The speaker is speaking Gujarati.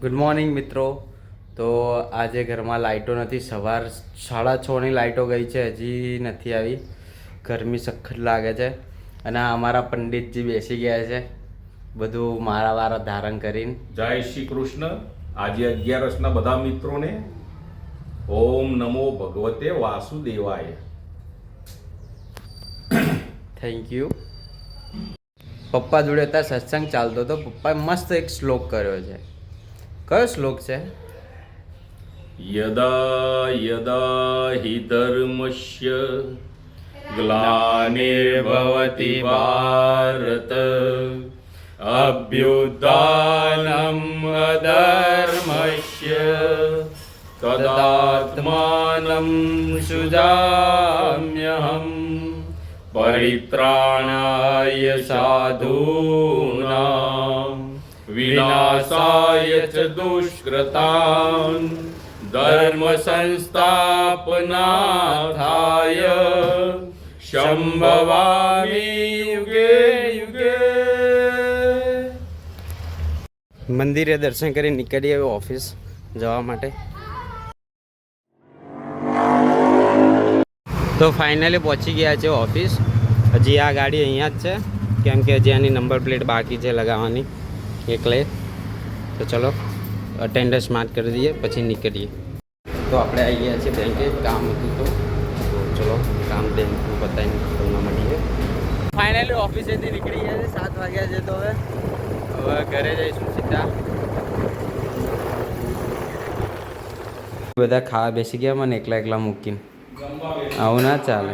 ગુડ મોર્નિંગ મિત્રો. તો આજે ઘરમાં લાઇટો નથી. સવાર 6:30ની લાઇટો ગઈ છે, હજી નથી આવી. ગરમી સખત લાગે છે અને અમારા પંડિતજી બેસી ગયા છે બધું મારા વારા ધારણ કરીને. જય શ્રી કૃષ્ણ. આજે 11 બધા મિત્રોને ઓમ નમો ભગવતે વાસુદેવાય. Thank you. પપ્પા જોડે અત્યારે સત્સંગ ચાલતો હતો. પપ્પાએ મસ્ત એક શ્લોક કર્યો છે. કયો શ્લોક છે? યદા યદા હિ ધર્મસ્ય ગ્લાનિર્ભવતિ ભારત અભ્યુત્થાનમ અધર્મસ્ય તદાત્માનં સૃજામ્યહં પરિત્રાણાય સાધૂનાં વિનાશાય ચ દુષ્કૃતાં ધર્મ સંસ્થાપનાથાય સંભવામિ યુગે યુગે. મંદિરે દર્શન કરી નીકળીએ ઓફિસ જવા માટે. તો ફાઇનલી પહોંચી ગયા છે ઓફિસ. હજી આ ગાડી અહીંયા જ છે કેમ કે હજી આની નંબર પ્લેટ બાકી છે લગાવવાની એટલે. તો ચલો અટેન્ડન્સ માર્ક કરી દઈએ પછી નીકળીએ. તો આપણે આવી ગયા છીએ બેંકે. કામ હતું તો ચલો કામ બેંકનું બતાવીને તમને મળીએ. ફાઇનલી ઓફિસેથી નીકળી ગયા છે. 7 વાગ્યા છે તો હવે ઘરે જઈશું સીધા. બધા ખાવા બેસી ગયા મને એકલા મૂકીને. આવું ના ચાલે.